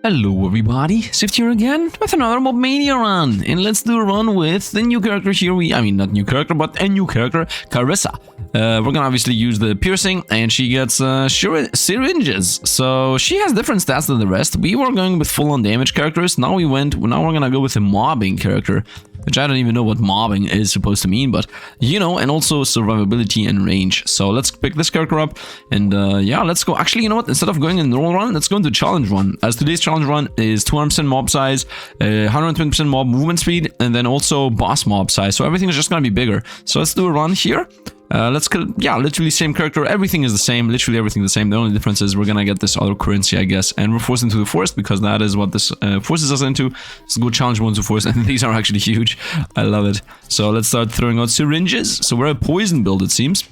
Hello everybody, Sifd here again with another Mobmania run, and let's do a run with the new character here. Not new character, but a new character, Carissa. We're gonna obviously use the piercing, and she gets syringes, so she has different stats than the rest. We were going with full-on damage characters. Now we're gonna go with a mobbing character, which I don't even know what mobbing is supposed to mean, but you know, and also survivability and range. So let's pick this character up, and yeah, let's go. Actually, you know what? Instead of going in the normal run, let's go into challenge run. As today's challenge run is 200% mob size, 120% mob movement speed, and then also boss mob size. So everything is just gonna be bigger. So let's do a run here. Let's kill, yeah, literally same character. Everything is the same, literally everything the same. The only difference is we're gonna get this other currency, I guess, and we're forced into the forest because that is what this forces us into. Let's go challenge ones to forest, and these are actually huge. I love it. So let's start throwing out syringes. So we're a poison build, it seems.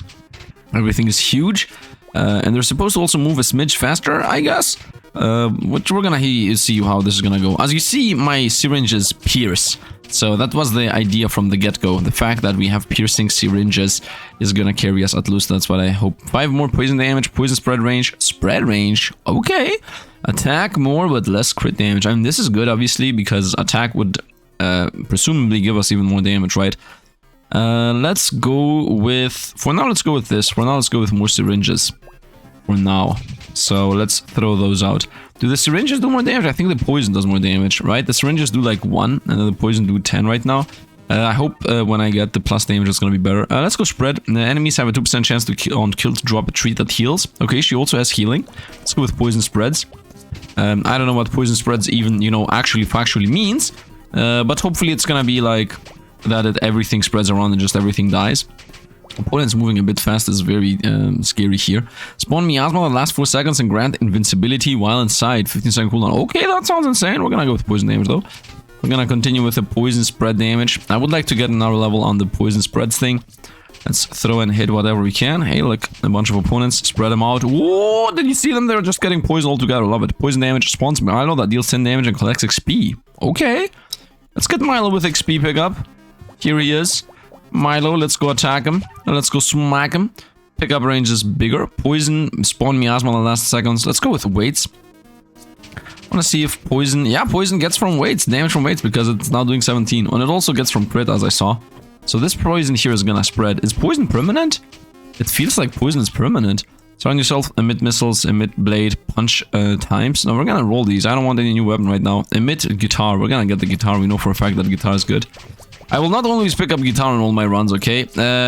Everything is huge, and they're supposed to also move a smidge faster, I guess. Which we're gonna see how this is gonna go. As you see, my syringes pierce. So that was the idea from the get-go. The fact that we have piercing syringes is gonna carry us at least. That's what I hope. 5 more poison damage, poison spread range. Spread range, okay. Attack more but less crit damage. I mean, this is good, obviously, because attack would presumably give us even more damage, right? Let's go with... For now, let's go with this. For now, let's go with more syringes. For now. So let's throw those out. Do the syringes do more damage? I think the poison does more damage, right? The syringes do like 1, and then the poison do 10 right now. I hope when I get the plus damage, it's gonna be better. Let's go spread. The enemies have a 2% chance to kill to drop a treat that heals. Okay, she also has healing. Let's go with poison spreads. I don't know what poison spreads even, you know, actually means. But hopefully it's gonna be like that everything spreads around and just everything dies. Opponent's moving a bit fast is very scary here. Spawn miasma that lasts 4 seconds and grant invincibility while inside. 15-second cooldown. Okay, that sounds insane. We're gonna go with poison damage though. We're gonna continue with the poison spread damage. I would like to get another level on the poison spreads thing. Let's throw and hit whatever we can. Hey, look, a bunch of opponents. Spread them out. Whoa, did you see them? They're just getting poison altogether. Love it. Poison damage spawns Milo that deals 10 damage and collects XP. Okay. Let's get Milo with XP pickup. Here he is. Milo, let's go attack him. Let's go smack him. Pickup range is bigger. Poison, spawn miasma in the last seconds. Let's go with weights. I want to see if poison... Yeah, poison gets from weights. Damage from weights because it's now doing 17. And it also gets from crit, as I saw. So this poison here is gonna spread. Is poison permanent? It feels like poison is permanent. Surround yourself, emit missiles, emit blade, punch times. Now we're gonna roll these. I don't want any new weapon right now. Emit guitar. We're gonna get the guitar. We know for a fact that guitar is good. I will not always pick up guitar in all my runs, okay?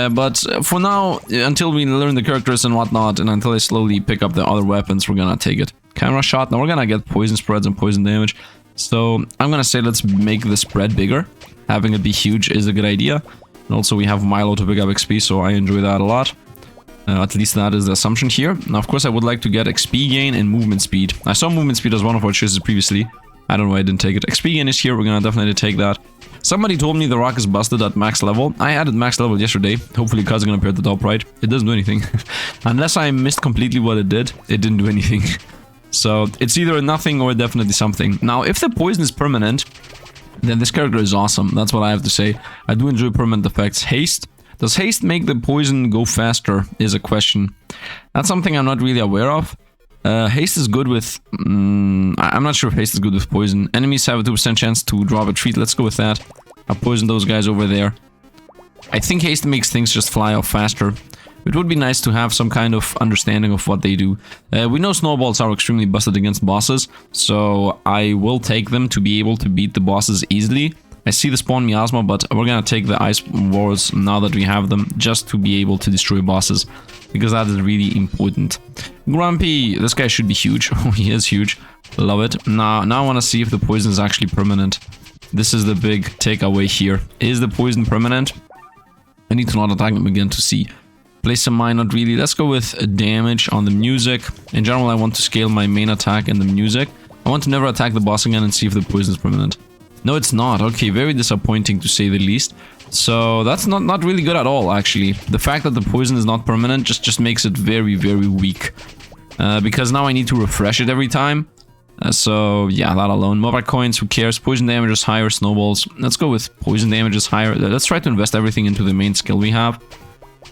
But for now, until we learn the characters and whatnot, and until I slowly pick up the other weapons, we're gonna take it. Camera shot. Now we're gonna get poison spreads and poison damage. So I'm gonna say let's make the spread bigger. Having it be huge is a good idea. And also we have Milo to pick up XP, so I enjoy that a lot. At least that is the assumption here. Now, of course, I would like to get XP gain and movement speed. I saw movement speed as one of our choices previously. I don't know why I didn't take it. XP gain is here. We're gonna definitely take that. Somebody told me the rock is busted at max level. I added max level yesterday. Hopefully cards are gonna appear at the top right. It doesn't do anything. Unless I missed completely what it did, it didn't do anything. So it's either a nothing or definitely something. Now, if the poison is permanent, then this character is awesome. That's what I have to say. I do enjoy permanent effects. Haste. Does haste make the poison go faster is a question. That's something I'm not really aware of. Haste is good with... I'm not sure if haste is good with poison. Enemies have a 2% chance to drop a treat. Let's go with that. I'll poison those guys over there. I think haste makes things just fly off faster. It would be nice to have some kind of understanding of what they do. We know snowballs are extremely busted against bosses, so I will take them to be able to beat the bosses easily. I see the spawn miasma, but we're gonna take the ice walls now that we have them, just to be able to destroy bosses, because that is really important. Grumpy, this guy should be huge. Oh, he is huge. Love it. Now I want to see if the poison is actually permanent. This is the big takeaway here. Is the poison permanent? I need to not attack him again to see. Place some mine, not really. Let's go with damage on the music. In general, I want to scale my main attack in the music. I want to never attack the boss again and see if the poison is permanent. No, it's not. Okay, very disappointing to say the least. So that's not really good at all, actually. The fact that the poison is not permanent just makes it very, very weak. Because now I need to refresh it every time. So yeah, that alone. Mobile coins, who cares? Poison damage is higher, snowballs. Let's go with poison damage is higher. Let's try to invest everything into the main skill we have.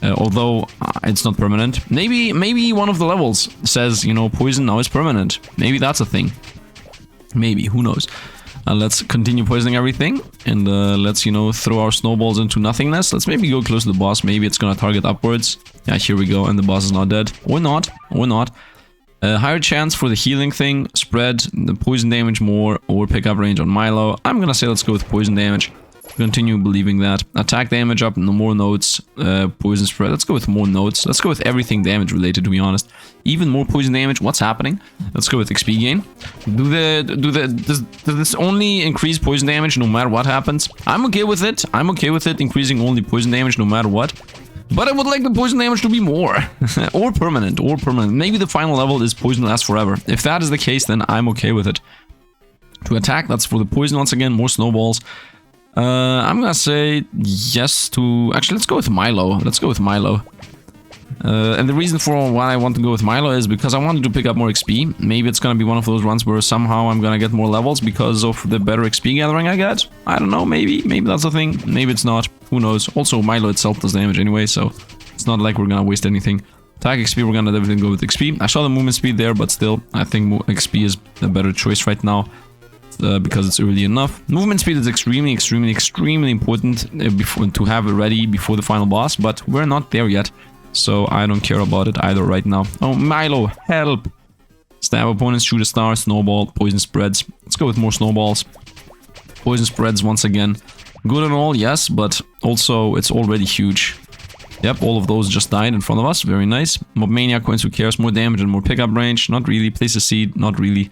Although it's not permanent. Maybe one of the levels says, you know, poison now is permanent. Maybe that's a thing. Maybe, who knows. Let's continue poisoning everything. And let's, you know, throw our snowballs into nothingness. Let's maybe go close to the boss. Maybe it's gonna target upwards. Yeah, here we go. And the boss is not dead. Or not. Or not. Higher chance for the healing thing. Spread the poison damage more. Or pickup range on Milo. I'm gonna say let's go with poison damage. Continue believing that. Attack damage up, no more notes. Poison spread. Let's go with more notes. Let's go with everything damage related, to be honest. Even more poison damage. What's happening? Let's go with XP gain. Does this only increase poison damage no matter what happens? I'm okay with it. I'm okay with it increasing only poison damage no matter what. But I would like the poison damage to be more. Or permanent. Or permanent. Maybe the final level is poison lasts forever. If that is the case, then I'm okay with it. To attack, that's for the poison once again. More snowballs. I'm gonna say yes to... Actually, let's go with Milo. Let's go with Milo. And the reason for why I want to go with Milo is because I wanted to pick up more XP. Maybe it's gonna be one of those runs where somehow I'm gonna get more levels because of the better XP gathering I get. I don't know, maybe. Maybe that's the thing. Maybe it's not. Who knows? Also, Milo itself does damage anyway, so it's not like we're gonna waste anything. Attack XP, we're gonna definitely go with XP. I saw the movement speed there, but still, I think XP is a better choice right now. Because it's early enough. Movement speed is extremely important to have it ready before the final boss, but we're not there yet, so I don't care about it either right now. Oh, Milo, help! Stab opponents, shoot a star, snowball, poison spreads. Let's go with more snowballs. Poison spreads once again. Good and all, yes, but also it's already huge. Yep, all of those just died in front of us. Very nice. Mobmania coins, who cares? More damage and more pickup range. Not really. Place a seed. Not really.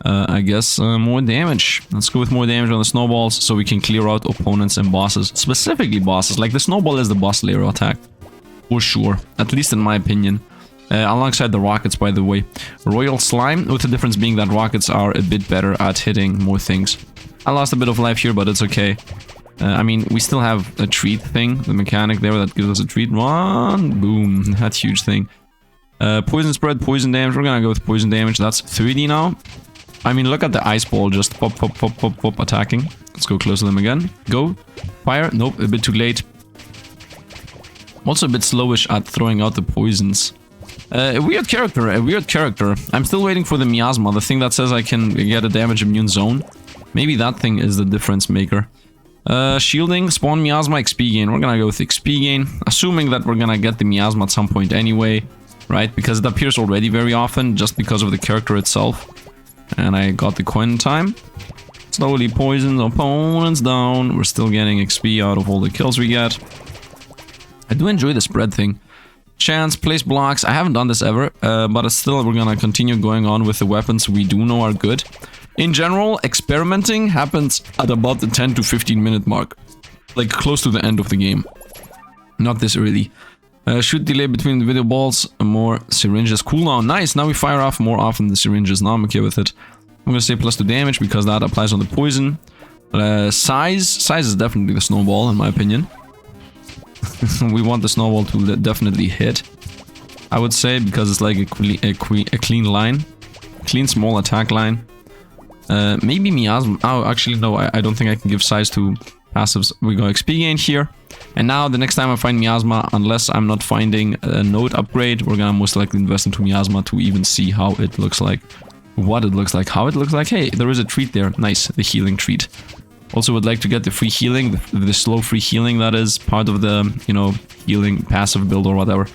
I guess more damage. Let's go with more damage on the snowballs so we can clear out opponents and bosses. Specifically bosses. Like the snowball is the boss layer attack. For sure. At least in my opinion. Alongside the rockets, by the way. Royal slime, with the difference being that rockets are a bit better at hitting more things. I lost a bit of life here, but it's okay. I mean, we still have a treat thing. The mechanic there that gives us a treat. Run! Boom. That huge thing. Poison spread, poison damage. We're gonna go with poison damage. That's 3D now. I mean, look at the ice ball just pop, pop, pop, pop, pop, attacking. Let's go close to them again. Go. Fire. Nope, a bit too late. Also a bit slowish at throwing out the poisons. A weird character, I'm still waiting for the miasma, the thing that says I can get a damage immune zone. Maybe that thing is the difference maker. Shielding, spawn miasma, XP gain. We're gonna go with XP gain. Assuming that we're gonna get the miasma at some point anyway. Right? Because it appears already very often, just because of the character itself. And I got the coin in time. Slowly poisons opponents down. We're still getting XP out of all the kills we get. I do enjoy the spread thing. Chance, place blocks. I haven't done this ever, but still we're gonna continue going on with the weapons we do know are good. In general, experimenting happens at about the 10 to 15 minute mark. Like close to the end of the game. Not this early. Shoot delay between the video balls, more syringes. Cooldown, nice, now we fire off more often the syringes, now I'm okay with it. I'm gonna say +2 damage because that applies on the poison. Size is definitely the snowball in my opinion. We want the snowball to definitely hit. I would say because it's like a clean line. Clean small attack line. Maybe miasma. Oh, actually no, I don't think I can give size to passives. We go XP gain here. And now the next time I find miasma, unless I'm not finding a node upgrade, we're gonna most likely invest into miasma to even see how it looks like. What it looks like, how it looks like. Hey, there is a treat there. Nice, the healing treat. Also would like to get the free healing, the slow free healing that is part of the, you know, healing passive build or whatever.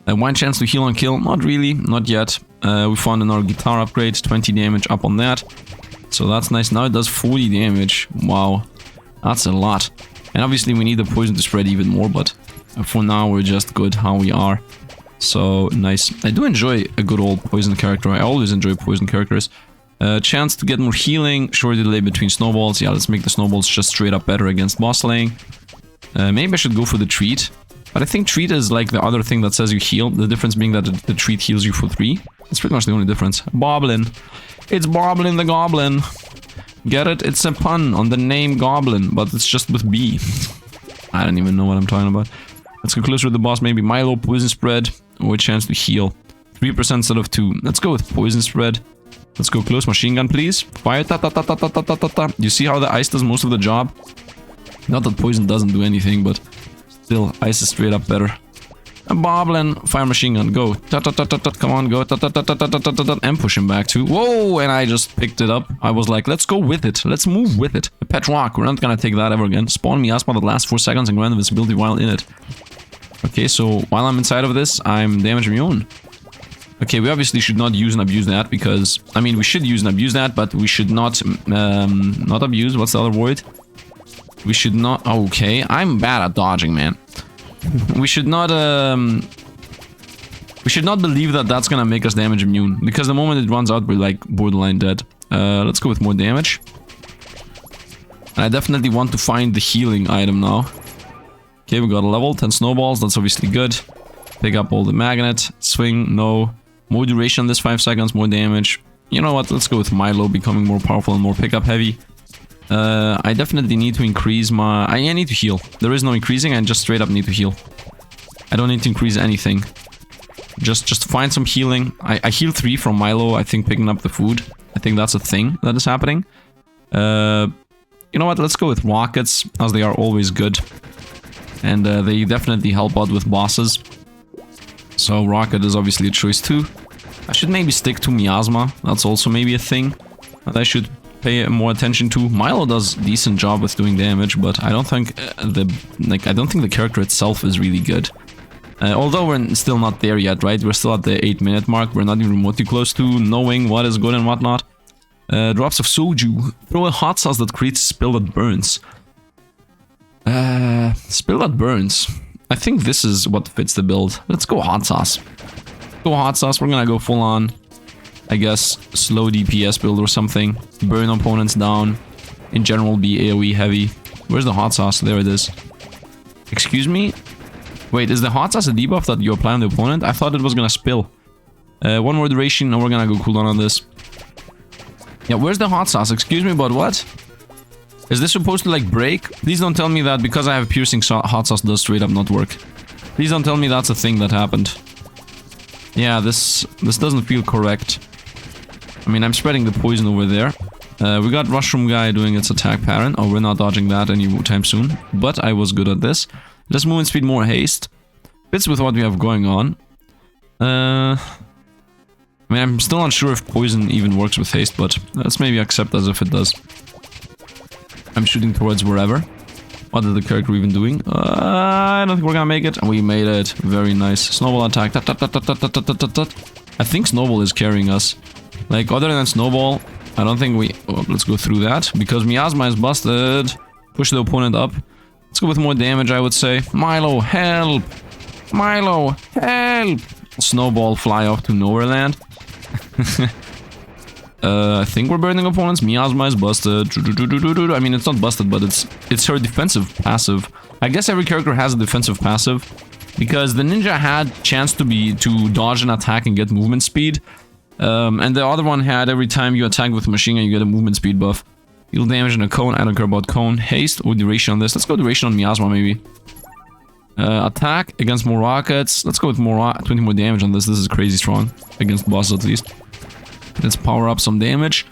One chance to heal on kill, not really, not yet. We found another guitar upgrade, 20 damage up on that. So that's nice. Now it does 40 damage. Wow, that's a lot. And obviously we need the poison to spread even more, but for now we're just good how we are. So nice. I do enjoy a good old poison character. I always enjoy poison characters. Chance to get more healing, short delay between snowballs. Yeah, let's make the snowballs just straight up better against boss slaying. Maybe I should go for the treat. But I think treat is like the other thing that says you heal. The difference being that the treat heals you for 3. That's pretty much the only difference. Boblin. It's Boblin the Goblin. Get it? It's a pun on the name Goblin, but it's just with B. I don't even know what I'm talking about. Let's go closer to the boss. Maybe Milo, poison spread, or a chance to heal. 3% instead of 2. Let's go with poison spread. Let's go close. Machine gun, please. Fire. Ta ta ta ta ta ta ta ta ta. You see how the ice does most of the job? Not that poison doesn't do anything, but still, ice is straight up better. A bobbling fire machine gun. Go. Come on, go. And push him back too. Whoa! And I just picked it up. I was like, let's go with it. Let's move with it. A pet rock. We're not gonna take that ever again. Spawn miasma that lasts 4 seconds and grant invisibility while in it. Okay, so while I'm inside of this, I'm damage immune. Okay, we obviously should not use and abuse that because... I mean, we should use and abuse that, but we should not abuse. What's the other word? We should not... Okay, I'm bad at dodging, man. We should not believe that that's gonna make us damage immune. Because the moment it runs out, we're like borderline dead. Let's go with more damage. I definitely want to find the healing item now. Okay, we got a level, 10 snowballs, that's obviously good. Pick up all the magnet, swing, no. More duration this 5 seconds, more damage. You know what, let's go with Milo, becoming more powerful and more pickup heavy. I definitely need to increase my... I need to heal. There is no increasing, I just straight up need to heal. I don't need to increase anything. Just find some healing. I heal 3 from Milo, I think picking up the food. I think that's a thing that is happening. You know what, let's go with rockets, as they are always good. And they definitely help out with bosses. So rocket is obviously a choice too. I should maybe stick to miasma. That's also maybe a thing that I should pay more attention to. Milo does a decent job with doing damage, but I don't think the character itself is really good. Although we're still not there yet, right? We're still at the 8-minute mark. We're not even remotely close to knowing what is good and what not. Drops of soju. Throw a hot sauce that creates spill that burns. Spill that burns. I think this is what fits the build. Let's go hot sauce. Go hot sauce. We're gonna go full on, I guess, slow DPS build or something. Burn opponents down. In general, be AoE heavy. Where's the hot sauce? There it is. Excuse me? Wait, is the hot sauce a debuff that you apply on the opponent? I thought it was gonna spill. One more duration, and we're gonna go cooldown on this. Yeah, where's the hot sauce? Excuse me, but what? Is this supposed to, like, break? Please don't tell me that because I have piercing hot sauce does straight up not work. Please don't tell me that's a thing that happened. Yeah, this doesn't feel correct. I mean, I'm spreading the poison over there. We got Mushroom Guy doing its attack pattern. Oh, we're not dodging that anytime soon. But I was good at this. Let's movement speed, more haste. Fits with what we have going on. I mean, I'm still not sure if poison even works with haste, but let's maybe accept as if it does. I'm shooting towards wherever. What is the character even doing? I don't think we're gonna make it. We made it. Very nice. Snowball attack. I think Snowball is carrying us. Like, other than Snowball, I don't think we... Oh, let's go through that. Because miasma is busted. Push the opponent up. Let's go with more damage, I would say. Milo, help! Milo, help! Snowball fly off to nowhere land. I think we're burning opponents. Miasma is busted. I mean, it's not busted, but it's her defensive passive. I guess every character has a defensive passive. Because the ninja had chance to dodge an attack and get movement speed. And the other one had every time you attack with machine gun, you get a movement speed buff. Deal damage in a cone. I don't care about cone. Haste or duration on this. Let's go duration on miasma, maybe. Attack against more rockets. Let's go with more 20 more damage on this. This is crazy strong. Against bosses, at least. Let's power up some damage.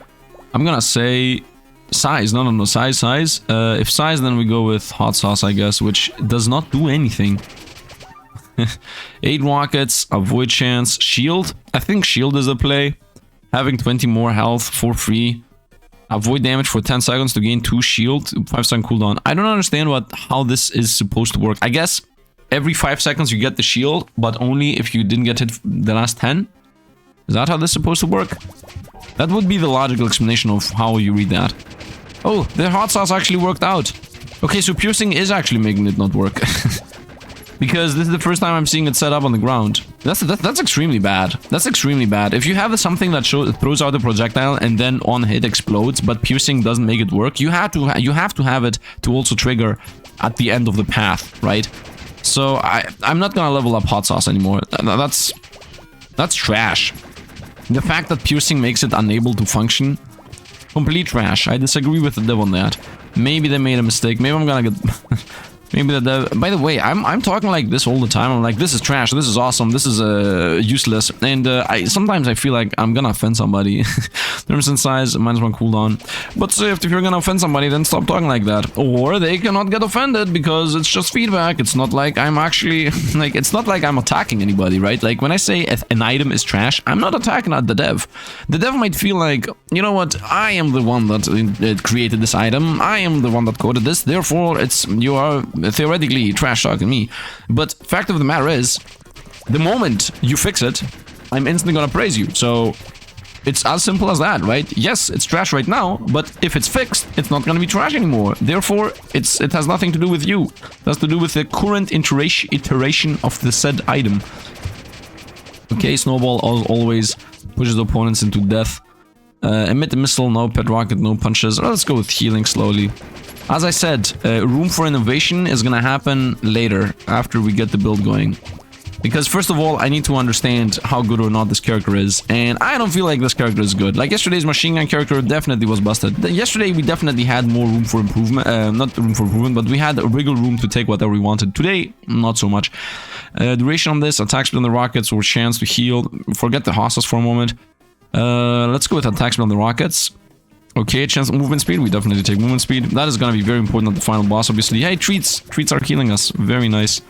I'm gonna say size. No, size. If size, then we go with hot sauce, I guess, which does not do anything. 8 rockets, avoid chance, shield. I think shield is a play. Having 20 more health for free. Avoid damage for 10 seconds to gain 2 shield. 5-second cooldown. I don't understand how this is supposed to work. I guess every 5 seconds you get the shield, but only if you didn't get hit the last 10. Is that how this is supposed to work? That would be the logical explanation of how you read that. Oh, the hot sauce actually worked out. Okay, so piercing is actually making it not work. Because this is the first time I'm seeing it set up on the ground. That's extremely bad. That's extremely bad. If you have something that throws out a projectile and then on hit explodes, but piercing doesn't make it work, you have to have it to also trigger at the end of the path, right? So I'm not gonna level up hot sauce anymore. That's trash. The fact that piercing makes it unable to function, complete trash. I disagree with the dev on that. Maybe they made a mistake. Maybe I'm gonna get... Maybe by the way, I'm talking like this all the time. I'm like, this is trash, this is awesome, this is useless, and sometimes I feel like I'm gonna offend somebody. Terms and size, -1 cooldown. But if you're gonna offend somebody, then stop talking like that. Or they cannot get offended because it's just feedback. It's not like I'm actually like, it's not like I'm attacking anybody, right? Like when I say an item is trash, I'm not attacking at the dev. The dev might feel like, you know what, I am the one that created this item. I am the one that coded this. Therefore, you are theoretically trash talking me. But fact of the matter is, the moment you fix it, I'm instantly gonna praise you. So it's as simple as that, right? Yes, it's trash right now, but if it's fixed, it's not gonna be trash anymore. Therefore, it has nothing to do with you. It has to do with the current iteration of the said item. Okay, Snowball always pushes opponents into death. Emit the missile, no pet rocket, no punches. Let's go with healing slowly. As I said, room for innovation is gonna happen later, after we get the build going. Because first of all, I need to understand how good or not this character is, and I don't feel like this character is good. Like yesterday's machine gun character definitely was busted. Yesterday we definitely had more room for improvement, not room for improvement, but we had a wiggle room to take whatever we wanted. Today, not so much. Duration on this, attack speed on the rockets or chance to heal. Forget the hostas for a moment. Let's go with attack speed on the rockets. Okay, chance of movement speed, we definitely take movement speed. That is gonna be very important at the final boss, obviously. Hey, treats are healing us, very nice.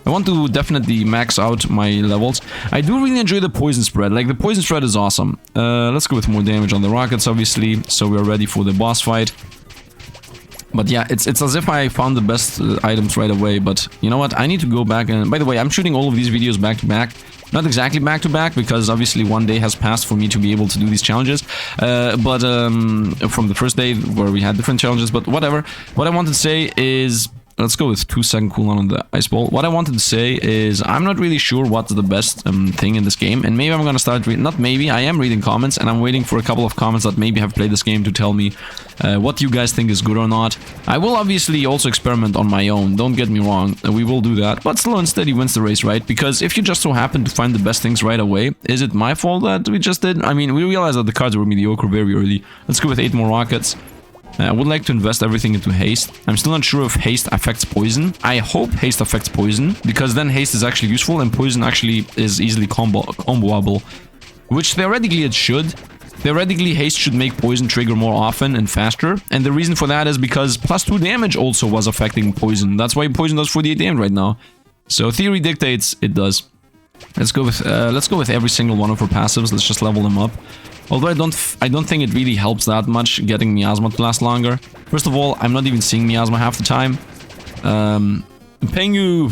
I want to definitely max out my levels. I do really enjoy the poison spread, like the poison spread is awesome. Let's go with more damage on the rockets, obviously, so we're ready for the boss fight. But yeah, it's as if I found the best items right away, but you know what, I need to go back and... By the way, I'm shooting all of these videos back to back. Not exactly back to back, because obviously one day has passed for me to be able to do these challenges. But from the first day where we had different challenges, but whatever. What I wanted to say is... Let's go with 2-second cooldown on the ice ball. What I wanted to say is I'm not really sure what's the best thing in this game, and maybe I'm gonna start reading. Not maybe, I am reading comments, and I'm waiting for a couple of comments that maybe have played this game to tell me what you guys think is good or not. I will obviously also experiment on my own. Don't get me wrong, we will do that. But slow and steady wins the race, right? Because if you just so happen to find the best things right away, is it my fault that we just did? I mean, we realized that the cards were mediocre very early. Let's go with 8 more rockets. I would like to invest everything into haste. I'm still not sure if haste affects poison. I hope haste affects poison, because then haste is actually useful and poison actually is easily comboable. Which theoretically it should. Theoretically, haste should make poison trigger more often and faster. And the reason for that is because +2 damage also was affecting poison. That's why poison does 48 damage right now. So theory dictates it does. Let's go with every single one of our passives. Let's just level them up. Although I don't think it really helps that much getting Miasma to last longer. First of all, I'm not even seeing Miasma half the time. Pengu.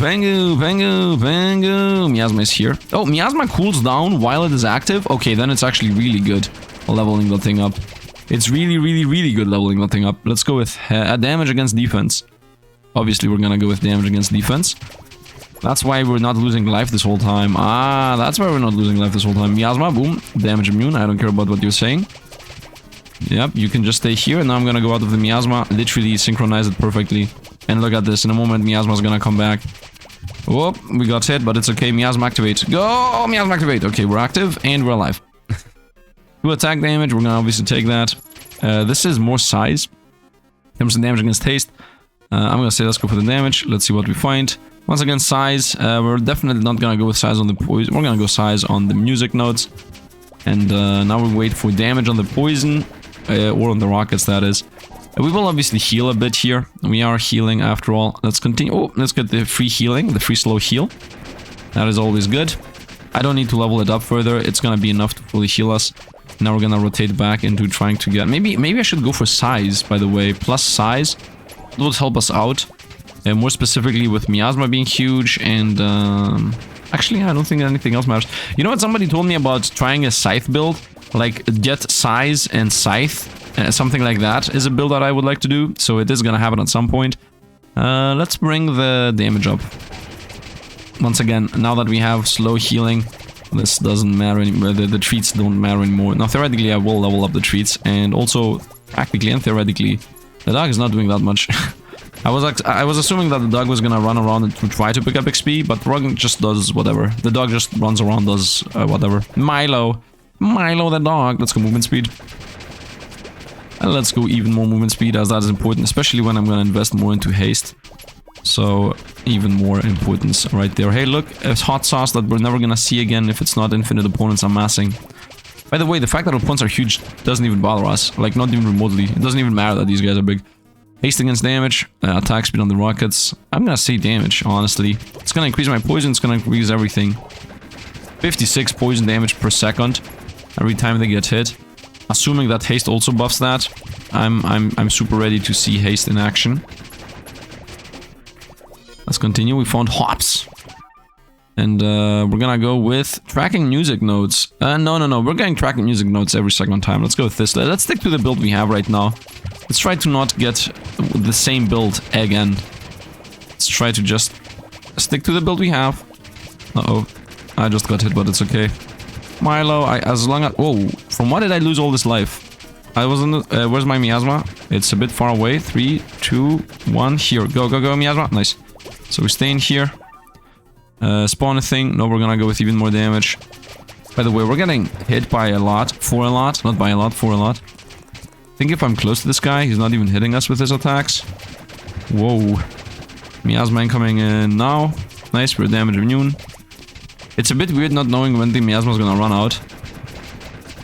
Miasma is here. Oh, Miasma cools down while it is active? Okay, then it's actually really good leveling that thing up. It's really good leveling that thing up. Let's go with damage against defense. Obviously, we're gonna go with damage against defense. That's why we're not losing life this whole time. Ah, that's why we're not losing life this whole time. Miasma, boom. Damage immune. I don't care about what you're saying. Yep, you can just stay here. And now I'm gonna go out of the Miasma. Literally synchronize it perfectly. And look at this. In a moment, Miasma's gonna come back. Whoop, we got hit, but it's okay. Miasma activate. Go! Miasma activate. Okay, we're active and we're alive. 2 attack damage. We're gonna obviously take that. This is more size. Terms of damage against haste. I'm gonna say let's go for the damage. Let's see what we find. Once again, size. We're definitely not gonna go with size on the poison. We're gonna go size on the music notes. And now we wait for damage on the poison. Or on the rockets, that is. We will obviously heal a bit here. We are healing after all. Let's continue. Oh, let's get the free healing. The free slow heal. That is always good. I don't need to level it up further. It's gonna be enough to fully heal us. Now we're gonna rotate back into trying to get... Maybe I should go for size, by the way. Plus size. It would help us out. More specifically with Miasma being huge and... actually, I don't think anything else matters. You know what? Somebody told me about trying a scythe build. Like, get size and scythe. Something like that is a build that I would like to do. So it is gonna happen at some point. Let's bring the damage up. Once again, now that we have slow healing, this doesn't matter anymore. The treats don't matter anymore. Now, theoretically, I will level up the treats. And also, practically and theoretically, the dog is not doing that much. I was assuming that the dog was gonna run around and to try to pick up XP, but Rug just does whatever. The dog just runs around, does whatever. Milo the dog. Let's go movement speed. And let's go even more movement speed, as that is important, especially when I'm gonna invest more into haste. So even more importance right there. Hey, look, a hot sauce that we're never gonna see again if it's not infinite opponents amassing. By the way, the fact that opponents are huge doesn't even bother us. Like, not even remotely. It doesn't even matter that these guys are big. Haste against damage, attack speed on the rockets. I'm gonna say damage, honestly. It's gonna increase my poison, it's gonna increase everything. 56 poison damage per second every time they get hit. Assuming that haste also buffs that, I'm super ready to see haste in action. Let's continue. We found hops. And we're gonna go with tracking music notes. No. We're getting tracking music notes every second time. Let's go with this. Let's stick to the build we have right now. Let's try to not get the same build again. Let's try to just stick to the build we have. Uh-oh. I just got hit, but it's okay. Milo, as long as... Whoa, from what did I lose all this life? I wasn't... where's my miasma? It's a bit far away. 3, 2, 1, here. Go, miasma. Nice. So we stay in here. Spawn a thing. No, we're gonna go with even more damage. By the way, we're getting hit by a lot. For a lot. Not by a lot, for a lot. I think if I'm close to this guy, he's not even hitting us with his attacks. Whoa. Miasma incoming in now. Nice, we're damage immune. It's a bit weird not knowing when the miasma is gonna run out.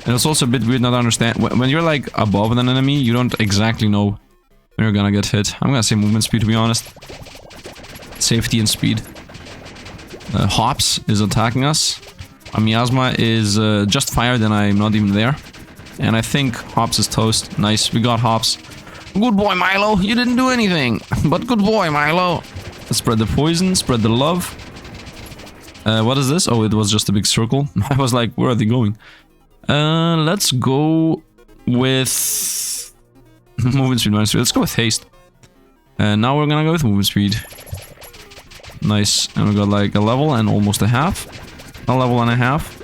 And it's also a bit weird not understand... When you're like above an enemy, you don't exactly know when you're gonna get hit. I'm gonna say movement speed, to be honest. Safety and speed. Hops is attacking us. A miasma is just fired and I'm not even there. And I think Hops is toast. Nice, we got Hops. Good boy, Milo. You didn't do anything. But good boy, Milo. Let's spread the poison, spread the love. What is this? Oh, it was just a big circle. I was like, where are they going? Let's go with... movement speed, Let's go with haste. Now we're gonna go with movement speed. Nice. And we got like a level and almost a half. A level and a half.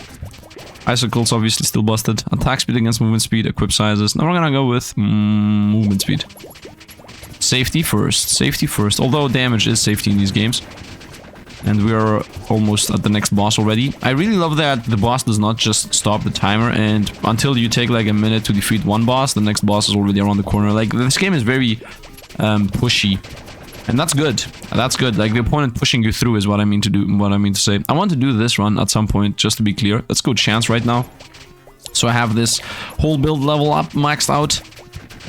Icicles obviously still busted. Attack speed against movement speed, equip sizes. Now we're gonna go with movement speed. Safety first. Safety first. Although damage is safety in these games. And we are almost at the next boss already. I really love that the boss does not just stop the timer, and until you take like a minute to defeat one boss, the next boss is already around the corner. Like, this game is very pushy. And that's good. That's good. Like, the opponent pushing you through is what I mean to do, what I mean to say. I want to do this run at some point, just to be clear. Let's go chance right now. So I have this whole build level up maxed out.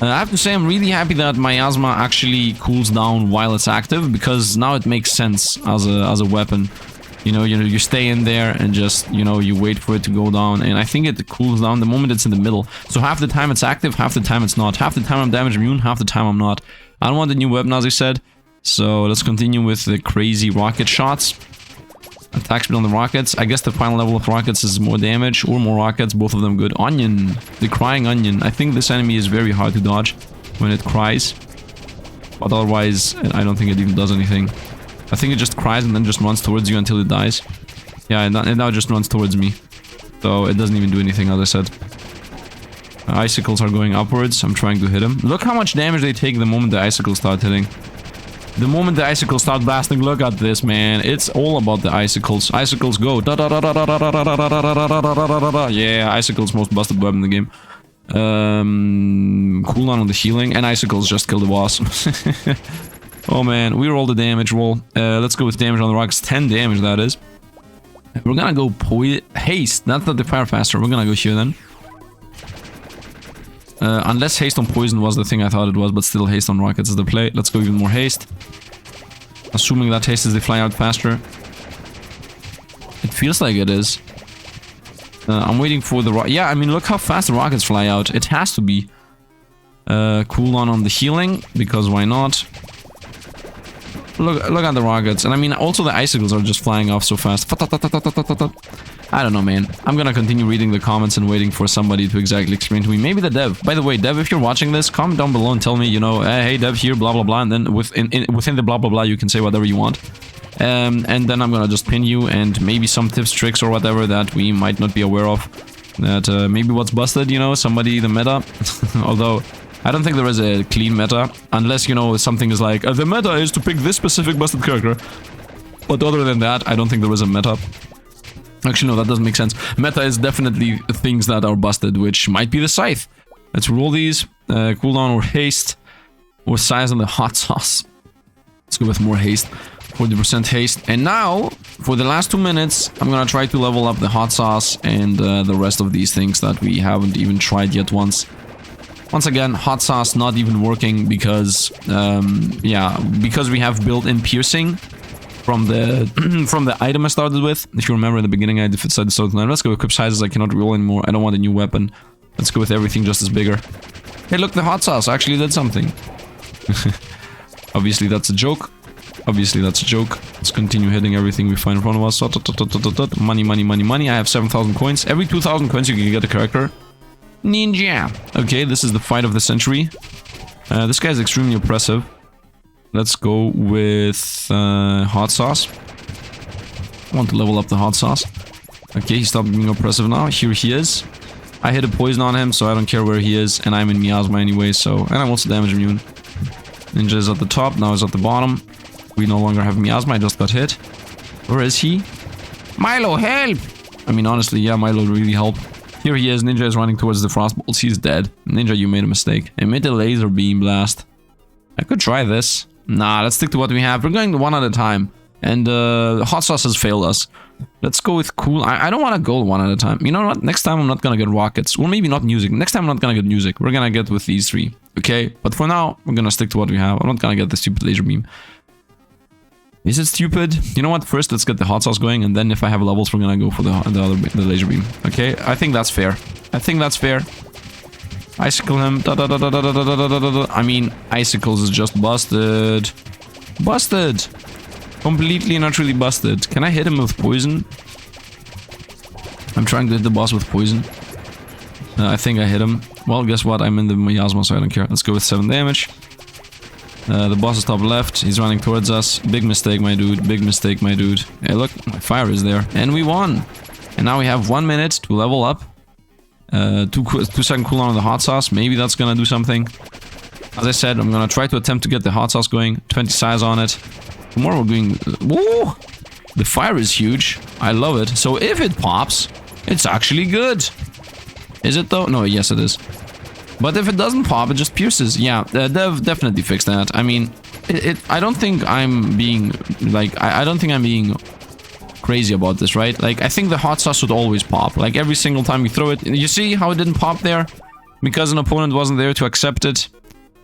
I have to say I'm really happy that miasma actually cools down while it's active, because now it makes sense as a weapon. You know, you stay in there and just, you know, you wait for it to go down, and I think it cools down the moment it's in the middle. So half the time it's active, half the time it's not. Half the time I'm damage immune, half the time I'm not. I don't want the new weapon, as I said. So let's continue with the crazy rocket shots. Attack speed on the rockets. I guess the final level of rockets is more damage or more rockets. Both of them good. Onion. The crying onion. I think this enemy is very hard to dodge when it cries. But otherwise, I don't think it even does anything. I think it just cries and then just runs towards you until it dies. Yeah, and now it just runs towards me. So it doesn't even do anything, as I said. Icicles are going upwards. I'm trying to hit him. Look how much damage they take the moment the icicles start hitting. The moment the icicles start blasting, look at this, man. It's all about the icicles. Icicles go. Yeah, icicles most busted weapon in the game. Cooldown on the healing, and icicles just kill the boss. Oh man, we roll the damage roll. Let's go with damage on the rocks. 10 damage, that is. We're gonna go haste. Not that they fire faster. We're gonna go here then. Unless haste on poison was the thing I thought it was, but still haste on rockets is the play. Let's go even more haste. Assuming that haste is they fly out faster. It feels like it is. I'm waiting for the yeah, I mean, look how fast the rockets fly out. It has to be. Cooldown on the healing, because why not? Look at the rockets. And I mean, also the icicles are just flying off so fast. I don't know, man. I'm gonna continue reading the comments and waiting for somebody to exactly explain to me. Maybe the dev. By the way, dev, if you're watching this, comment down below and tell me, you know, hey, dev here, blah, blah, blah. And then within the blah, blah, blah, you can say whatever you want. And then I'm gonna just pin you, and maybe some tips, tricks, or whatever that we might not be aware of. That maybe what's busted, you know, somebody, the meta. Although, I don't think there is a clean meta. Unless, you know, something is like, the meta is to pick this specific busted character. But other than that, I don't think there is a meta. Actually, no, that doesn't make sense. Meta is definitely things that are busted, which might be the scythe. Let's roll these. Cooldown or haste. Or size on the hot sauce. Let's go with more haste. 40% haste. And now, for the last 2 minutes, I'm gonna try to level up the hot sauce and the rest of these things that we haven't even tried yet once. Once again, hot sauce not even working because, because we have built-in piercing from the from the item I started with. If you remember in the beginning, I decided to start with, let's go equip sizes. I cannot roll anymore. I don't want a new weapon. Let's go with everything just as bigger. Hey, look, the hot sauce actually did something. Obviously, that's a joke. Obviously, that's a joke. Let's continue hitting everything we find in front of us. Money, money, money, money. I have 7,000 coins. Every 2,000 coins, you can get a character. Ninja. Okay, this is the fight of the century. This guy is extremely oppressive. Let's go with hot sauce. I want to level up the hot sauce. Okay, he stopped being oppressive now. Here he is. I hit a poison on him, so I don't care where he is. And I'm in miasma anyway, so... And I'm also damage immune. Ninja is at the top, now he's at the bottom. We no longer have miasma, I just got hit. Where is he? Milo, help! I mean, honestly, yeah, Milo would really help. Here he is, Ninja is running towards the frost bolts. He's dead. Ninja, you made a mistake. Emit a laser beam blast. I could try this. Nah, let's stick to what we have. We're going one at a time. And hot sauce has failed us. Let's go with cool. I don't want to go one at a time. You know what? Next time I'm not gonna get rockets. Or maybe not music. Next time I'm not gonna get music. We're gonna get with these three. Okay? But for now, we're gonna stick to what we have. I'm not gonna get the stupid laser beam. Is it stupid? You know what? First, let's get the hot sauce going, and then if I have levels, we're gonna go for the laser beam. Okay? I think that's fair. I think that's fair. Icicle him. I mean, icicles is just busted. Busted! Completely and utterly busted. Can I hit him with poison? I'm trying to hit the boss with poison. I think I hit him. Well, guess what? I'm in the miasma, so I don't care. Let's go with 7 damage. The boss is top left. He's running towards us. Big mistake, my dude. Big mistake, my dude. Hey, look. My fire is there. And we won. And now we have 1 minute to level up. 2-second cooldown on the hot sauce. Maybe that's gonna do something. As I said, I'm gonna try to attempt to get the hot sauce going. 20 size on it. Tomorrow we're doing... Woo! The fire is huge. I love it. So if it pops, it's actually good. Is it though? No, yes it is. But if it doesn't pop, it just pierces. Yeah, they've definitely fixed that. I mean, I don't think I'm being... Like, I don't think I'm being crazy about this, right? Like, I think the hot sauce should always pop. Like, every single time you throw it... You see how it didn't pop there? Because an opponent wasn't there to accept it?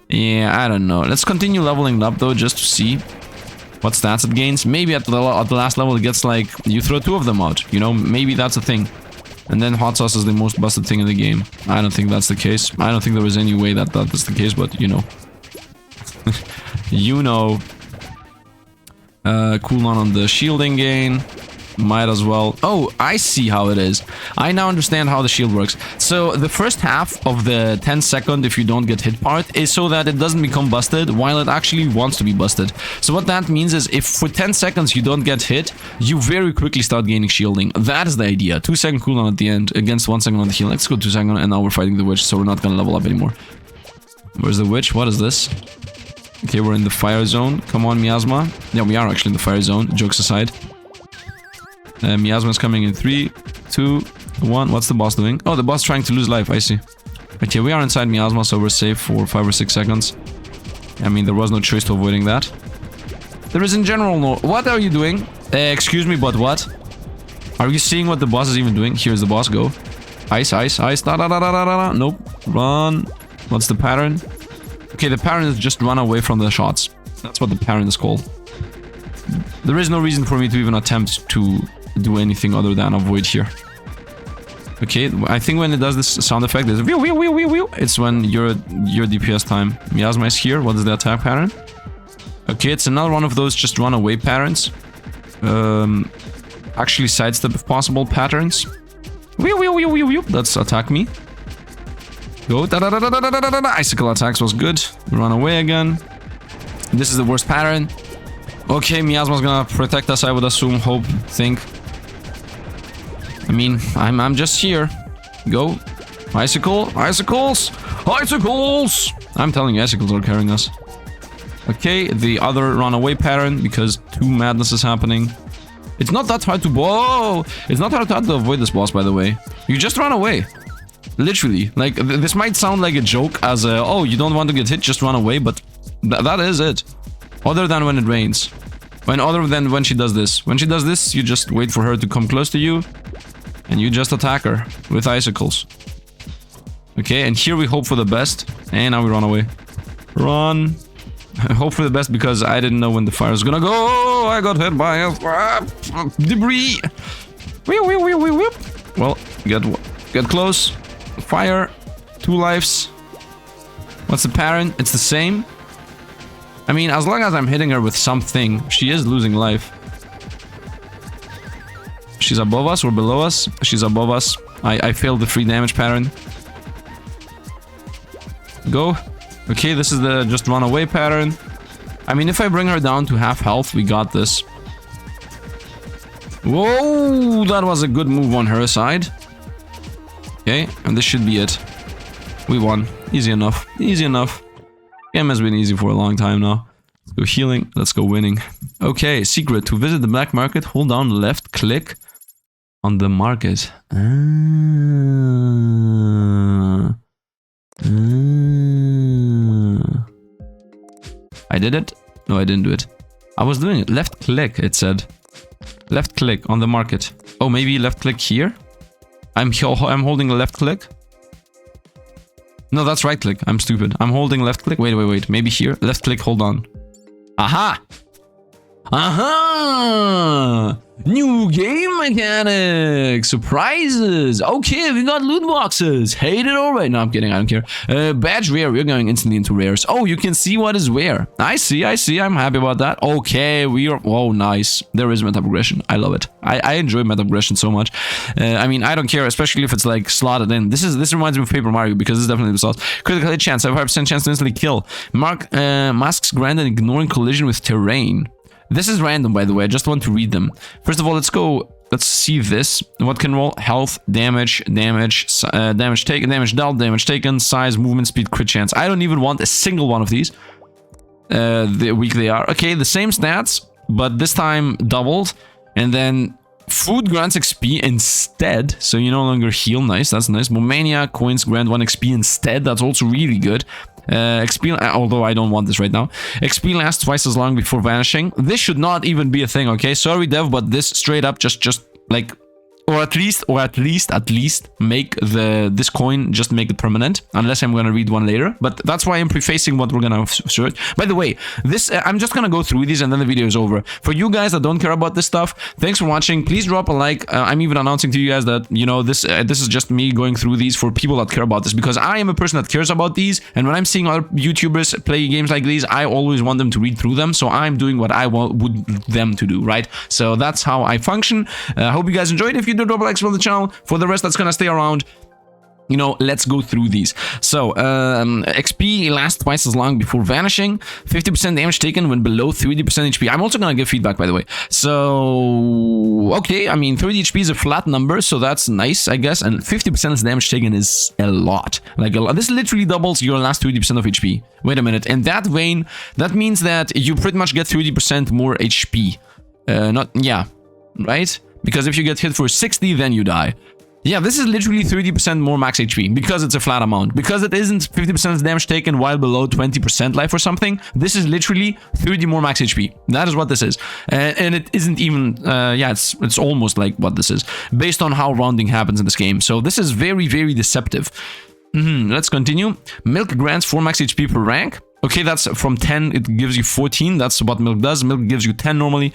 Yeah, I don't know. Let's continue leveling it up though, just to see what stats it gains. Maybe at the last level it gets like, you throw 2 of them out, you know, maybe that's a thing. And then hot sauce is the most busted thing in the game. I don't think that's the case. I don't think there is any way that is the case, but you know. You know. Cooldown on the shielding gain. Might as well. Oh, I see how it is. I now understand how the shield works. So the first half of the 10-second if you don't get hit part is so that it doesn't become busted while it actually wants to be busted. So what that means is if for 10 seconds you don't get hit, you very quickly start gaining shielding. That is the idea. 2-second cooldown at the end against 1 second on the heal. Let's go 2 seconds and now we're fighting the witch, so we're not gonna level up anymore. Where's the witch? What is this? Okay, we're in the fire zone. Come on, miasma. Yeah, we are actually in the fire zone. Jokes aside. Miasma is coming in 3, 2, 1. What's the boss doing? Oh, the boss trying to lose life. I see. Okay, we are inside miasma, so we're safe for 5 or 6 seconds. I mean, there was no choice to avoiding that. There is in general no... What are you doing? Excuse me, but what? Are you seeing what the boss is even doing? Here's the boss. Go. Ice, ice, ice. Da, da, da, da, da, da. Nope. Run. What's the pattern? Okay, the pattern is just run away from the shots. That's what the pattern is called. There is no reason for me to even attempt to do anything other than avoid here. Okay, I think when it does this sound effect, it's whew, whew, whew, whew, whew. It's when your DPS time. Miasma is here. What is the attack pattern? Okay, it's another one of those just run away patterns. Actually sidestep if possible patterns. Whew, whew, whew, whew, whew. Let's attack me. Go. Da, da, da, da, da, da, da, da. Icicle attacks was good. Run away again. This is the worst pattern. Okay, miasma's gonna protect us, I would assume, hope, think. I mean, I'm just here. Go. Icicle. Icicles. Icicles! I'm telling you, icicles are carrying us. Okay, the other runaway pattern, because 2 madness is happening. It's not that hard to... Whoa! It's not hard to avoid this boss, by the way. You just run away. Literally. Like, this might sound like a joke as a... Oh, you don't want to get hit, just run away, but... that is it. Other than when it rains. Other than when she does this. When she does this, you just wait for her to come close to you. And you just attack her with icicles. Okay, and here we hope for the best. And now we run away. Run. Hope for the best because I didn't know when the fire was gonna go. I got hit by a debris. Well, get close. Fire. 2 lives. What's the pattern? It's the same. I mean, as long as I'm hitting her with something, she is losing life. She's above us or below us? She's above us. I failed the free damage pattern. Go. Okay, this is the just run away pattern. I mean, if I bring her down to half health, we got this. Whoa, that was a good move on her side. Okay, and this should be it. We won. Easy enough. Easy enough. Game has been easy for a long time now. Let's go healing. Let's go winning. Okay, secret. To visit the black market, hold down left click on the market. I did it? No, I didn't do it. I was doing it. Left click, it said. Left click on the market. Oh, maybe left click here? I'm holding the left click. No, that's right click. I'm stupid. I'm holding left click. Wait. Maybe here. Left click, hold on. Aha! Aha! New game mechanic! Surprises! Okay, we got loot boxes! Hate it already! No, I'm kidding, I don't care. Badge rare, we're going instantly into rares. Oh, you can see what is rare. I see, I'm happy about that. Okay, we are... Oh, nice. There is meta progression. I love it. I enjoy meta progression so much. I mean, I don't care, especially if it's like slotted in. This reminds me of Paper Mario because this is definitely the sauce. Critical hit chance, 5% chance to instantly kill. Masks granted ignoring collision with terrain. This is random, by the way. I just want to read them. First of all, let's see this. What can roll? Health, damage taken, damage dealt, damage taken, size, movement speed, crit chance. I don't even want a single one of these. The weak they are. Okay, the same stats, but this time doubled. And then food grants XP instead, so you no longer heal. Nice, that's nice. Mobmania coins grant 1 XP instead. That's also really good. XP, although I don't want this right now. XP lasts twice as long before vanishing. This should not even be a thing, okay? Sorry, dev, but this straight up just like... Or at least make this coin just make it permanent, unless I'm gonna read one later. But that's why I'm prefacing what we're gonna search. By the way, this I'm just gonna go through these and then the video is over. For you guys that don't care about this stuff, thanks for watching. Please drop a like. I'm even announcing to you guys that this is just me going through these for people that care about this, because I am a person that cares about these. And when I'm seeing other YouTubers play games like these, I always want them to read through them. So I'm doing what I would them to do, right? So that's how I function. I hope you guys enjoyed. If you do, drop a like for the channel. For the rest that's gonna stay around, let's go through these. So XP lasts twice as long before vanishing. 50% damage taken when below 30% HP. I'm also gonna give feedback, by the way. So okay, I mean 30 HP is a flat number, so that's nice, I guess. And 50% damage taken is a lot. Like a lot. This literally doubles your last 30% of HP. Wait a minute. In that vein, that means that you pretty much get 30% more HP. Right? Because if you get hit for 60, then you die. Yeah, this is literally 30% more max HP, because it's a flat amount. Because it isn't 50% damage taken while below 20% life or something, this is literally 30 more max HP. That is what this is. And it isn't even, it's almost like what this is, based on how rounding happens in this game. So this is very, very deceptive. Let's continue. Milk grants 4 max HP per rank. Okay, that's from 10, it gives you 14. That's what milk does. Milk gives you 10 normally.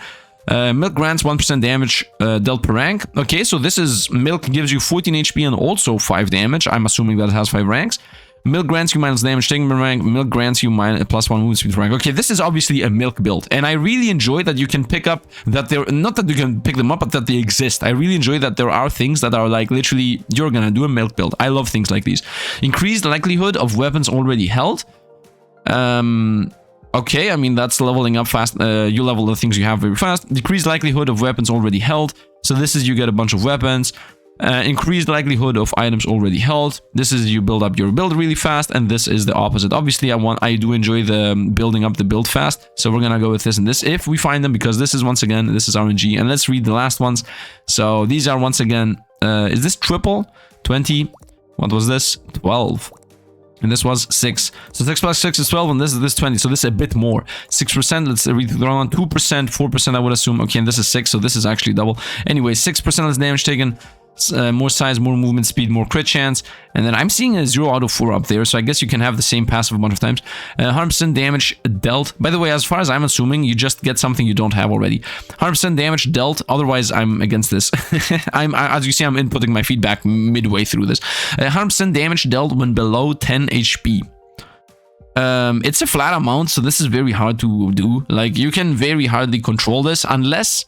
Milk grants 1% damage dealt per rank. Okay, so this is milk gives you 14 HP and also 5 damage. I'm assuming that it has 5 ranks. Milk grants you minus damage taken per rank. Milk grants you plus 1 movement speed per rank. Okay, this is obviously a milk build, and I really enjoy that you can pick up that they're not that you can pick them up, but that they exist. I really enjoy that there are things that are like literally you're gonna do a milk build. I love things like these. Increased likelihood of weapons already held. Okay, I mean, that's leveling up fast. You level the things you have very fast. Decreased likelihood of weapons already held. So this is you get a bunch of weapons. Increased likelihood of items already held. This is you build up your build really fast. And this is the opposite. Obviously, I do enjoy the building up the build fast. So we're going to go with this and this if we find them, because this is once again, this is RNG. And let's read the last ones. So these are once again, is this triple? 20. What was this? 12. And this was 6. So 6 plus 6 is 12, and this is 20. So this is a bit more. 6%, let's read around 2%, 4% I would assume. Okay, and this is 6, so this is actually double. Anyway, 6% less damage taken. More size, more movement speed, more crit chance, and then I'm seeing a 0 out of 4 up there, so I guess you can have the same passive a bunch of times. 100% damage dealt. By the way, as far as I'm assuming, you just get something you don't have already. 100% damage dealt, otherwise I'm against this. As you see, I'm inputting my feedback midway through this. 100% damage dealt when below 10 HP. It's a flat amount, so this is very hard to do. Like, you can very hardly control this unless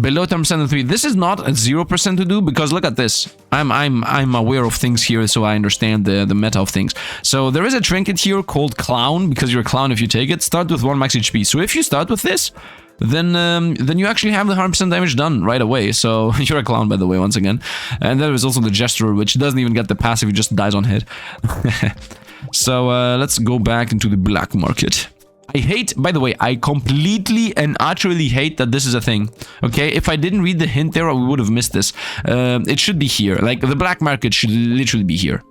below 10% and 3. This is not a 0% to do, because look at this. I'm aware of things here, so I understand the meta of things. So there is a trinket here called Clown, because you're a clown if you take it. Start with 1 max HP. So if you start with this, then you actually have the 100% damage done right away. So you're a clown, by the way, once again. And there is also the Xieroeh, which doesn't even get the passive, he just dies on hit. So let's go back into the black market. I hate, by the way, I completely and utterly hate that this is a thing. Okay, if I didn't read the hint there, we would have missed this. It should be here. Like, the black market should literally be here.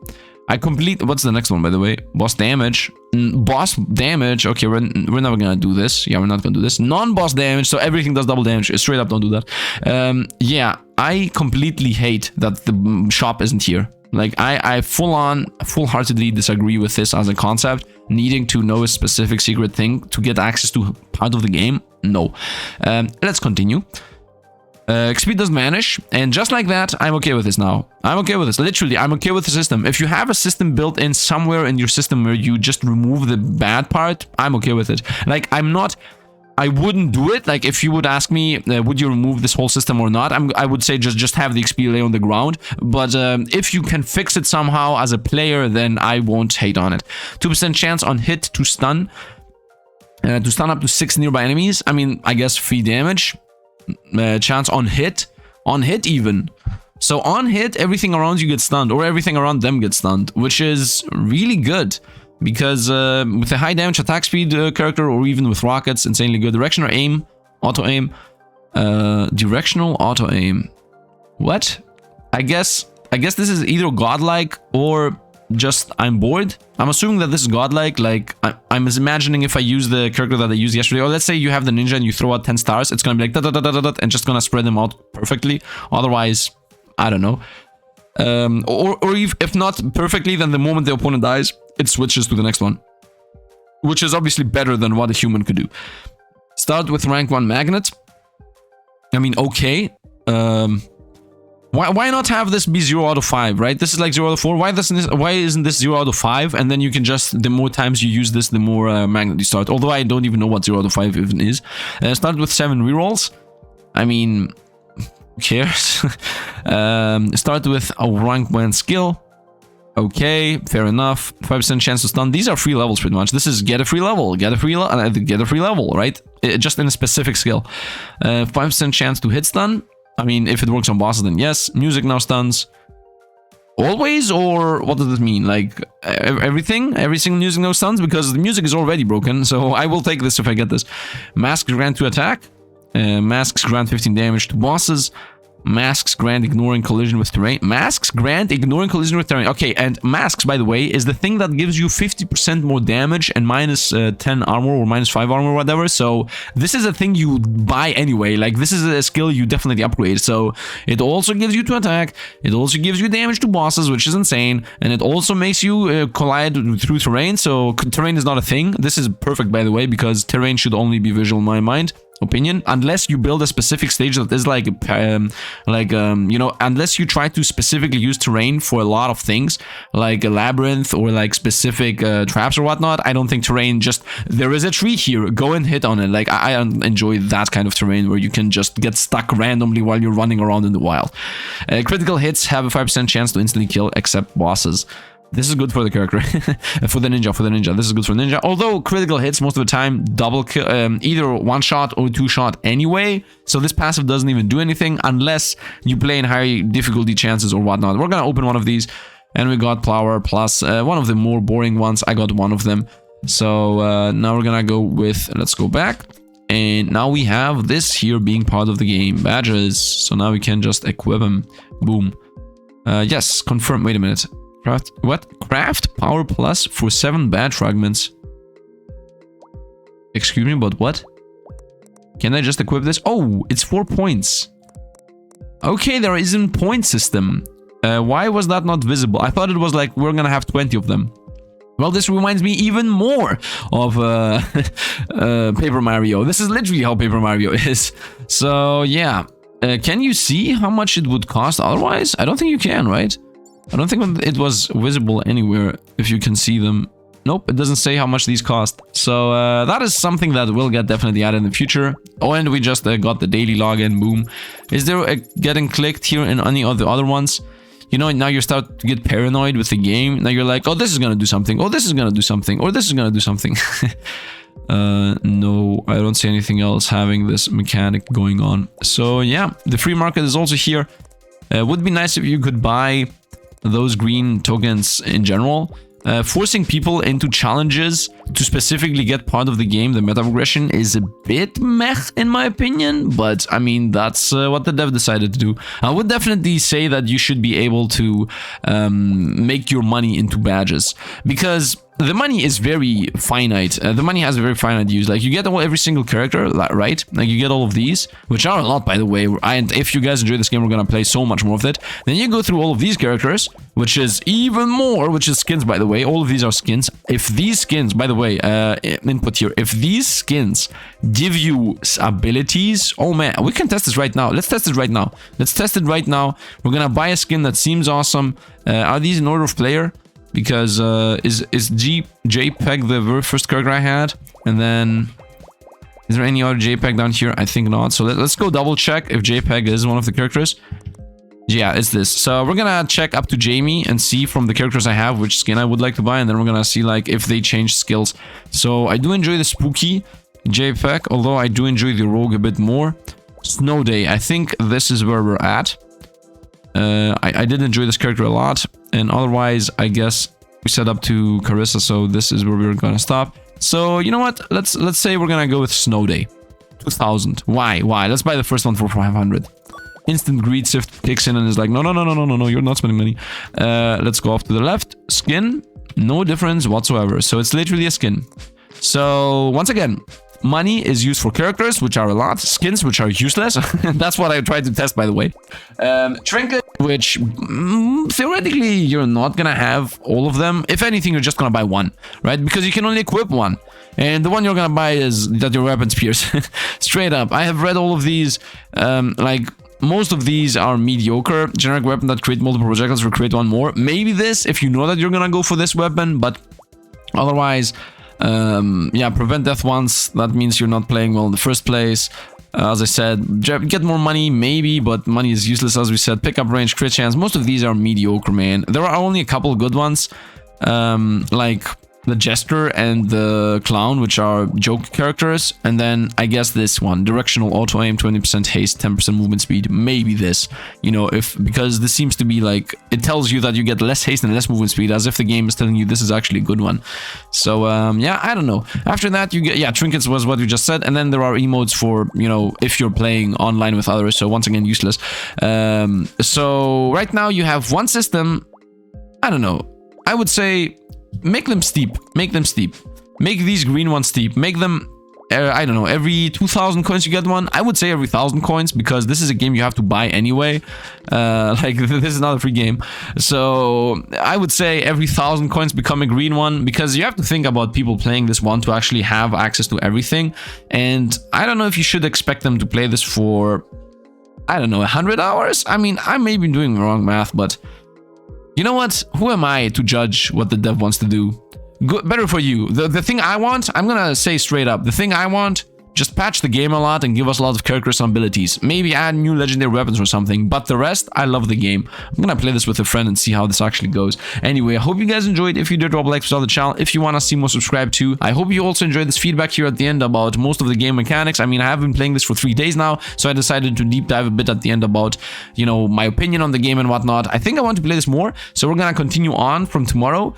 What's the next one, by the way? Boss damage. Boss damage. Okay, we're never gonna do this. Yeah, we're not gonna do this. Non-boss damage, so everything does double damage. Straight up, don't do that. Yeah, I completely hate that the shop isn't here. Like, I full-heartedly disagree with this as a concept. Needing to know a specific secret thing to get access to part of the game? No. Let's continue. XP doesn't vanish, and just like that, I'm okay with this now. I'm okay with this. Literally, I'm okay with the system. If you have a system built in somewhere in your system where you just remove the bad part, I'm okay with it. Like, I wouldn't do it. Like, if you would ask me, would you remove this whole system or not? I would say just have the XP lay on the ground. But if you can fix it somehow as a player, then I won't hate on it. 2% chance on hit to stun. To stun up to 6 nearby enemies. I mean, I guess free damage. Chance on hit. On hit even. So on hit, everything around you gets stunned. Or everything around them gets stunned. Which is really good. Because with a high damage attack speed character, or even with rockets, insanely good. Directional aim, auto aim, directional auto aim. What? I guess this is either godlike or just I'm bored. I'm assuming that this is godlike. Like, I'm imagining if I use the character that I used yesterday, or let's say you have the ninja and you throw out 10 stars, it's gonna be like da da da da da da, and just gonna spread them out perfectly. Otherwise, I don't know. Or if not perfectly, then the moment the opponent dies, it switches to the next one, which is obviously better than what a human could do. Start with rank 1 magnet. I mean, okay. Why not have this be 0 out of 5, right? This is like 0 out of 4. Why isn't this 0 out of 5? And then you can just, the more times you use this, the more magnet you start. Although I don't even know what 0 out of 5 even is. Start with 7 rerolls. I mean, who cares? Start with a rank 1 skill. Okay, fair enough. 5% chance to stun. These are free levels pretty much. This is get a free level, get a free level, right? Just in a specific skill. 5% chance to hit stun. I mean, if it works on bosses, then yes. Music now stuns. Always, or what does this mean? Like, everything? Every single music now stuns? Because the music is already broken, so I will take this if I get this. Masks grant to attack. Masks grant 15 damage to bosses. Masks grant ignoring collision with terrain. Masks grant ignoring collision with terrain. Okay, and masks, by the way, is the thing that gives you 50% more damage and minus 10 armor or minus 5 armor or whatever. So this is a thing you buy anyway. Like, this is a skill you definitely upgrade. So it also gives you to attack. It also gives you damage to bosses, which is insane. And it also makes you collide through terrain. So terrain is not a thing. This is perfect, by the way, because terrain should only be visual in my mind. Opinion, unless you build a specific stage that is like you know, unless you try to specifically use terrain for a lot of things, like a labyrinth or like specific traps or whatnot. I don't think terrain, just there is a tree here, go and hit on it. Like, I enjoy that kind of terrain where you can just get stuck randomly while you're running around in the wild. Critical hits have a 5% chance to instantly kill except bosses. This is good for the character. for the ninja. This is good for ninja. Although critical hits most of the time double kill, either one shot or two shot anyway. So this passive doesn't even do anything unless you play in high difficulty chances or whatnot. We're gonna open one of these, and we got Plower plus one of the more boring ones. I got one of them. So now we're gonna go with, let's go back. And now we have this here being part of the game. Badges. So now we can just equip them. Boom. Yes, confirm. Wait a minute. Craft power plus for 7 badge fragments. Excuse me, but what? Can I just equip this? Oh, it's 4 points. Okay, there isn't point system. Why was that not visible? I thought it was like we're gonna have 20 of them. Well, this reminds me even more of Paper Mario. This is literally how Paper Mario is. So, yeah. Can you see how much it would cost otherwise? I don't think you can, right? I don't think it was visible anywhere if you can see them. Nope, it doesn't say how much these cost. So that is something that will get definitely added in the future. Oh, and we just got the daily login, boom. Is there a getting clicked here in any of the other ones? You know, now you start to get paranoid with the game. Now you're like, oh, this is gonna do something. Oh, this is gonna do something. Or this is gonna do something. No, I don't see anything else having this mechanic going on. So yeah, the free market is also here. Would be nice if you could buy those green tokens in general. Forcing people into challenges to specifically get part of the game, the meta progression, is a bit meh in my opinion, but I mean, that's what the dev decided to do. I would definitely say that you should be able to make your money into badges, because the money is very finite. The money has a very finite use. Like, you get every single character, right? Like, you get all of these, which are a lot, by the way. And if you guys enjoy this game, we're gonna play so much more of it. Then you go through all of these characters, which is even more, which is skins, by the way. All of these are skins. If these skins, by the way, input here, if these skins give you abilities, oh man, we can test this right now. Let's test it right now. Let's test it right now. We're gonna buy a skin that seems awesome. Are these in order of player? Because is JPEG the very first character I had? And then is there any other JPEG down here? I think not. So let's go double check if JPEG is one of the characters. Yeah, it's this. So we're gonna check up to Jamie and see from the characters I have which skin I would like to buy, and then we're gonna see like if they change skills. So I do enjoy the spooky JPEG, although I do enjoy the rogue a bit more. Snow Day, I think this is where we're at. I did enjoy this character a lot, and otherwise I guess we set up to Carissa, so this is where we're gonna stop. So you know what, let's say we're gonna go with Snow Day 2000. Why let's buy the first one for 500. Instant greed. Sifd kicks in and is like, no, you're not spending money. Let's go off to the left. Skin, no difference whatsoever, so it's literally a skin. So once again, money is used for characters, which are a lot. Skins, which are useless. That's what I tried to test, by the way. Trinket, which theoretically you're not gonna have all of them. If anything, you're just gonna buy one, right? Because you can only equip one. And the one you're gonna buy is that your weapons pierce. Straight up. I have read all of these. Like, most of these are mediocre. Generic weapon that create multiple projectiles will create one more. Maybe this, if you know that you're gonna go for this weapon, but otherwise... yeah, prevent death once. That means you're not playing well in the first place. As I said, get more money, maybe, but money is useless, as we said. Pickup range, crit chance. Most of these are mediocre, man. There are only a couple good ones, like the Jester and the Clown, which are joke characters. And then I guess this one, directional auto aim, 20% haste, 10% movement speed. Maybe this, you know, because this seems to be like, it tells you that you get less haste and less movement speed, as if the game is telling you this is actually a good one. So yeah, I don't know. After that you get, yeah, trinkets was what we just said, and then there are emotes for, you know, if you're playing online with others. So once again, useless. So right now you have one system. I don't know, I would say make them steep. Make these green ones steep. Make them, I don't know, every 2,000 coins you get one. I would say every 1,000 coins, because this is a game you have to buy anyway. Like, this is not a free game. So I would say every 1,000 coins become a green one, because you have to think about people playing this one to actually have access to everything. And I don't know if you should expect them to play this for, I don't know, 100 hours? I mean, I may be doing wrong math, but you know what? Who am I to judge what the dev wants to do? Good, better for you. The thing I want, I'm gonna say straight up, the thing I want, just patch the game a lot and give us a lot of characters and abilities. Maybe add new legendary weapons or something. But the rest, I love the game. I'm gonna play this with a friend and see how this actually goes. Anyway, I hope you guys enjoyed. If you did, drop a like, subscribe to the channel. If you want to see more, subscribe too. I hope you also enjoyed this feedback here at the end about most of the game mechanics. I mean, I have been playing this for 3 days now, so I decided to deep dive a bit at the end about, you know, my opinion on the game and whatnot. I think I want to play this more, so we're gonna continue on from tomorrow.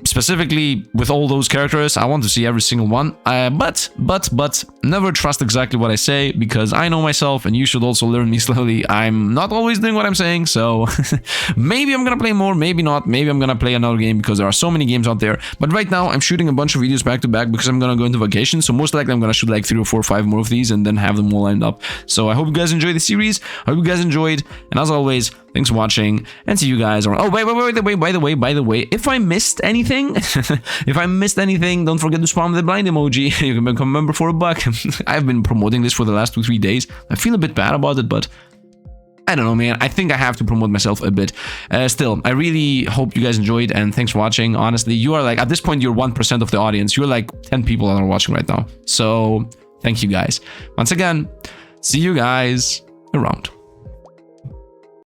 Specifically with all those characters, I want to see every single one. But never trust exactly what I say, because I know myself, and you should also learn me slowly. I'm not always doing what I'm saying, so maybe I'm gonna play more, maybe not. Maybe I'm gonna play another game, because there are so many games out there. But right now, I'm shooting a bunch of videos back to back because I'm gonna go into vacation, so most likely I'm gonna shoot like 3 or 4 or 5 more of these and then have them all lined up. So I hope you guys enjoyed the series. I hope you guys enjoyed, and as always, thanks for watching, and see you guys around. Oh, by the way, if I missed anything, don't forget to spam the blind emoji. You can become a member for $1. I've been promoting this for the last 2-3 days. I feel a bit bad about it, but I don't know, man. I think I have to promote myself a bit. Still, I really hope you guys enjoyed, and thanks for watching. Honestly, you are like, at this point, you're 1% of the audience. You're like 10 people that are watching right now. So, thank you guys. Once again, see you guys around.